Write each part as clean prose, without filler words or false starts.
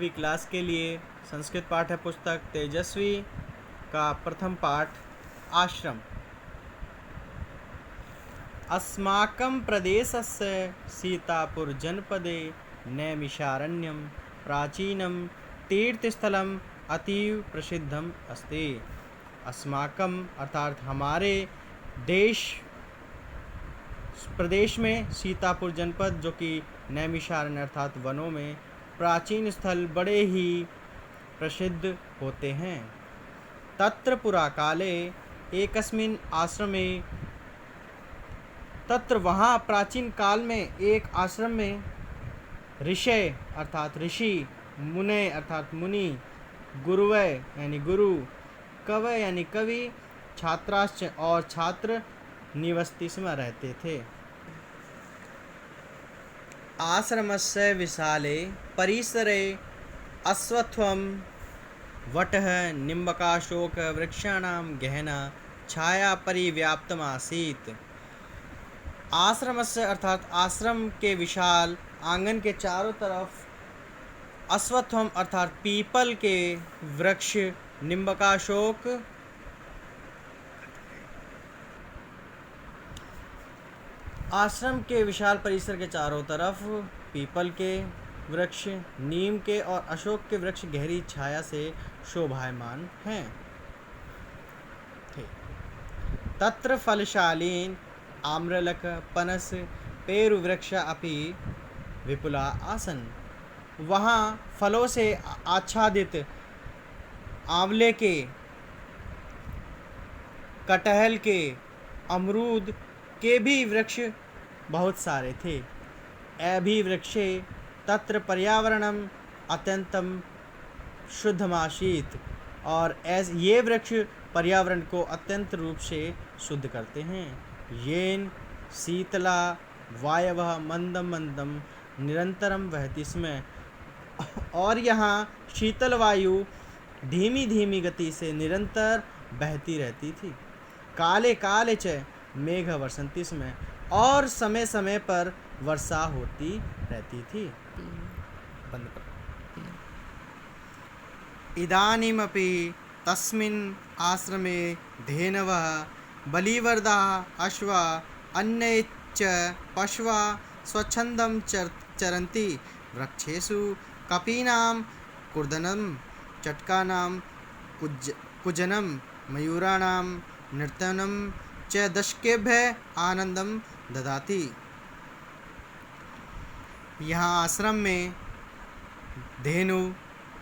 भी क्लास के लिए संस्कृत पाठ्य पुस्तक तेजस्वी का प्रथम पाठ आश्रम। अस्माकं प्रदेशस्य सीतापुर जनपदे नैमिषारण्यं प्राचीनं तीर्थस्थलम् अतीव प्रसिद्धम् अस्ति। अस्माकं अर्थात हमारे देश प्रदेश में सीतापुर जनपद जो कि नैमिषारण्य अर्थात वनों में प्राचीन स्थल बड़े ही प्रसिद्ध होते हैं। तत्र पुराकाले एकस्मिन् आश्रमे तत्र वहाँ प्राचीन काल में एक आश्रम में ऋषय अर्थात ऋषि, मुने अर्थात मुनि, गुरुवय यानी गुरु, कवय यानी कवि, छात्राश्च और छात्र निवसति स्म रहते थे। आश्रमस्य विशाले परिसरे अश्वत्थं वटः निम्बकाशोक वृक्षाणां गहना छाया परिव्याप्तमासीत्। आश्रमस्य अर्थात आश्रम के विशाल आंगन के चारों तरफ अश्वत्थम अर्थात पीपल के वृक्ष, निम्बकाशोक आश्रम के विशाल परिसर के चारों तरफ पीपल के वृक्ष, नीम के और अशोक के वृक्ष गहरी छाया से शोभायमान हैं। तत्र फलशालीन आम्रलक पनस पेरु वृक्ष अपि विपुला आसन। वहाँ फलों से आच्छादित आंवले के, कटहल के, अमरूद के भी वृक्ष बहुत सारे थे। अभिवृक्षे तत्र पर्यावरणम अत्यंतम शुद्धमासीत और ये वृक्ष पर्यावरण को अत्यंत रूप से शुद्ध करते हैं। येन शीतला वायवः मंदम मंदम निरंतरम वहति स्म और यहाँ शीतल वायु धीमी धीमी गति से निरंतर बहती रहती थी। काले काले च मेघ वर्षन्ति स्म और समय समय पर वर्षा होती रहती थी। बंद कर। इदानीमपि तस्मिन् आश्रमे धेनवः, बलिवर्दाः, अश्वाः अन्ये च पशवः स्वच्छन्दं चरन्ति। वृक्षेषु कपीनां कूर्दनं, चटकानां कूजनं, मयूराणां नर्तनं च दर्शकेभ्यः आनंदम ददाति। यहाँ आश्रम में धेनु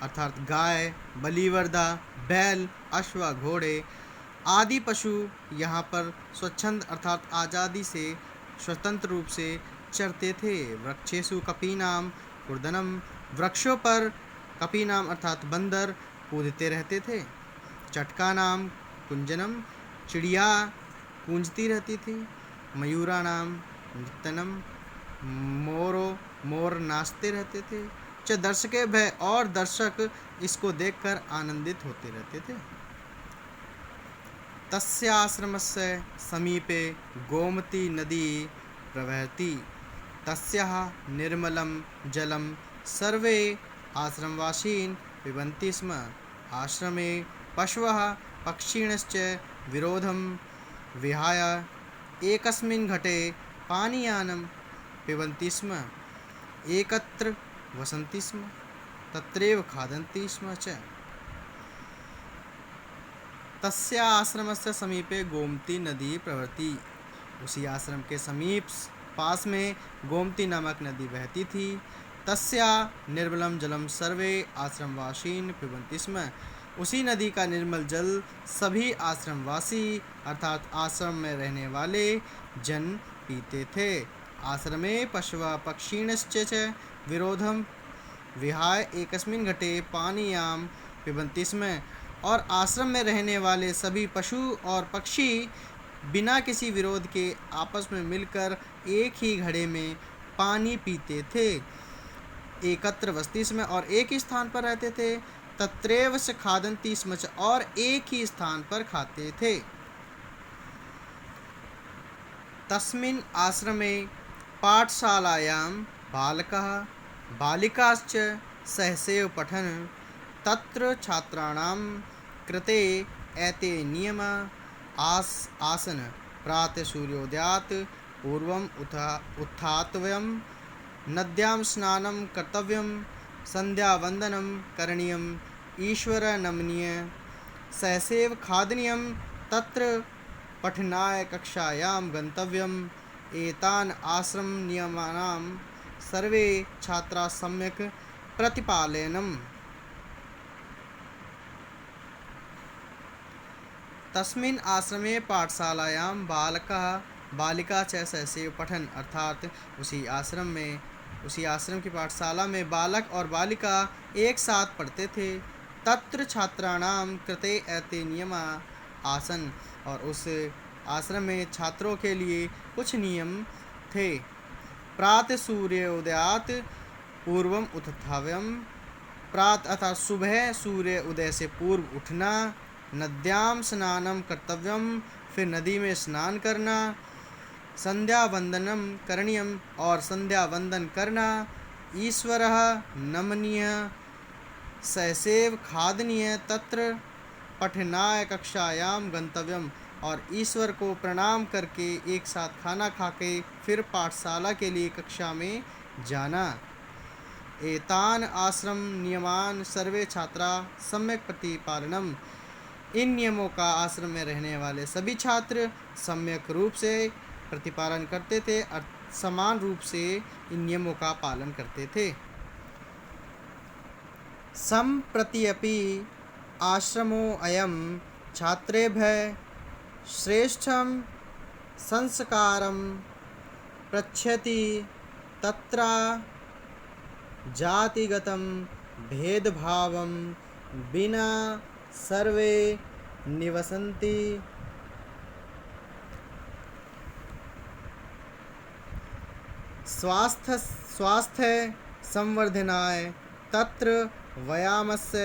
अर्थात गाय, बलिवर्दा, बैल, अश्व, घोड़े आदि पशु यहाँ पर स्वच्छंद अर्थात आज़ादी से स्वतंत्र रूप से चरते थे। वृक्षेषु कपीनाम कूर्दनम वृक्षों पर कपीनाम अर्थात बंदर कूदते रहते थे। चटकानाम कुंजनम चिड़िया गूंजती रहती थी। मयूराणाम नृत्यनम मोर नाचते रहते थे। च दर्शके भय और दर्शक इसको देखकर आनंदित होते रहते थे। तस्य आश्रमस्य समीपे गोमती नदी प्रवहति। तस्याः निर्मलं जलं सर्वे आश्रमवासीन् पिबन्ति स्म। आश्रमे पशवः पक्षिणश्च विरोधं विहाय एकस्मिन् घटे पानीयानं पिबन्ति स्म। एकत्र वसन्ति स्म, तत्रैव खादन्ति स्म च। तस्य आश्रमस्य समीपे गोमती नदी प्रवहति। उसी आश्रम के समीप पास में गोमती नामक नदी बहती थी। तस्या निर्मलं जलम सर्वे आश्रमवासीन् पिबन्ति स्म। उसी नदी का निर्मल जल सभी आश्रमवासी अर्थात आश्रम में रहने वाले जन पीते थे। आश्रमे पशवः पक्षिणश्च च विरोधं विहाय एकस्मिन् घटे पानीयां पिबन्ति स्म और आश्रम में रहने वाले सभी पशु और पक्षी बिना किसी विरोध के आपस में मिलकर एक ही घड़े में पानी पीते थे। एकत्र वसति स्म और एक ही स्थान पर रहते थे। तत्रैव च खादन्ति स्म च और एक ही स्थान पर खाते थे। तस्मिन् आश्रमे पाठशालायां बालकः बालिकाश्च सहसेव पठन् तत्र छात्राणां कृते एते नियम आसन प्रातः सूर्योदयात् पूर्वम् उत्थातव्यं, नद्यां स्नानं कर्तव्यं, संध्यावन्दनं करणीयम्, ईश्वरनमनीय सहसेव खादनीयं, तत्र पठनाय कक्षायां गन्तव्यम्। एतान् आश्रम नियमानां सर्वे छात्राः सम्यक् प्रतिपालयन्म्। तस्मिन् आश्रमे पाठशालायां बालकः बालिका च सहसेव पठन्, अर्थात उसी आश्रम की पाठशाला में बालक और बालिका एक साथ पढ़ते थे। तत्र छात्राणां कृते एते नियमा आसन, और उस आश्रम में छात्रों के लिए कुछ नियम थे। प्रातः सूर्योदयात् पूर्वम उत्थातव्यम, प्रातः अर्थात सुबह सूर्य उदय से पूर्व उठना। नद्यां स्नानं कर्तव्यम, फिर नदी में स्नान करना। संध्या वंदनम करणीयम, और संध्या वंदन करना। ईश्वरः नमनीय सहसेव खादनीय, तत्र पठनाय कक्षायां गंतव्यम, और ईश्वर को प्रणाम करके एक साथ खाना खाके फिर पाठशाला के लिए कक्षा में जाना। एतान आश्रम नियमान सर्वे छात्रा सम्यक प्रतिपालनम, इन नियमों का आश्रम में रहने वाले सभी छात्र सम्यक रूप से प्रतिपालन करते थे, और समान रूप से इन नियमों का पालन करते थे। सम्प्रति अपि आश्रमो अयं छात्रेभ्यः श्रेष्ठं संस्कारं प्रयच्छति, तत्र जातिगतं भेदभावं विना सर्वे निवसन्ति। स्वास्थ्य संवर्धनाय तत्र व्यायामस्य,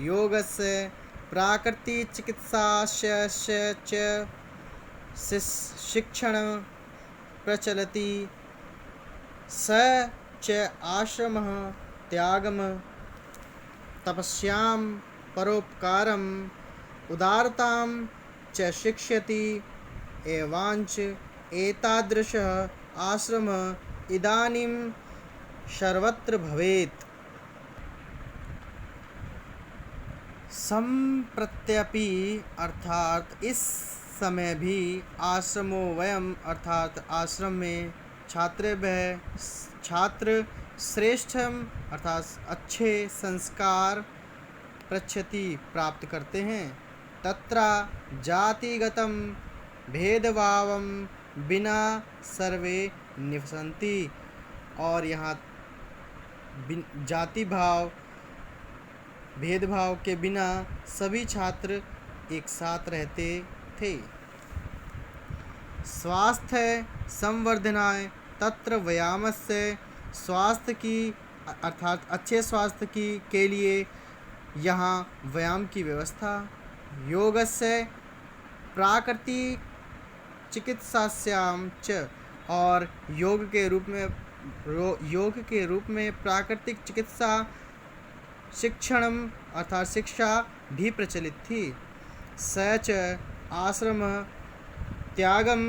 योगस्य, प्राकृतिकचिकित्सास्य च शिक्षणं प्रचलति। स च आश्रमः त्यागं, तपस्यां, परोपकारम्, उदारतां च शिक्षयति। एवांच एतादृशः आश्रमः इदानीं सर्वत्र भवेत्। सम्प्रत्यपि अर्थात इस समय भी, आश्रमो वयम अर्थात आश्रम में, छात्र श्रेष्ठम अर्थात अच्छे संस्कार प्रयच्छति प्राप्त करते हैं। तत्र जातिगतं भेदभावं बिना सर्वे निवसन्ति, और यहाँ जाति भाव भेदभाव के बिना सभी छात्र एक साथ रहते थे। स्वास्थ्य संवर्धनाय तत्र व्यायामस्य, स्वास्थ्य की अर्थात अच्छे स्वास्थ्य की के लिए यहाँ व्यायाम की व्यवस्था। योगस्य प्राकृतिक चिकित्सास्यां च, और योग के रूप में प्राकृतिक चिकित्सा शिक्षणम अर्थात शिक्षा भी प्रचलित थी। स च आश्रम त्यागम,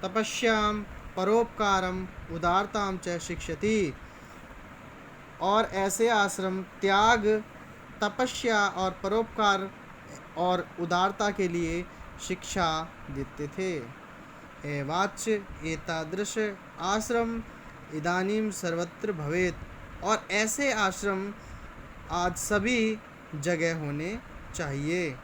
तपस्यां, परोपकारम, उदारतां च शिक्षति, और ऐसे आश्रम त्याग, तपस्या और परोपकार और उदारता के लिए शिक्षा देते थे। एवाच एतादृश आश्रम इदानीं सर्वत्र भवेत्, और ऐसे आश्रम आज सभी जगह होने चाहिए।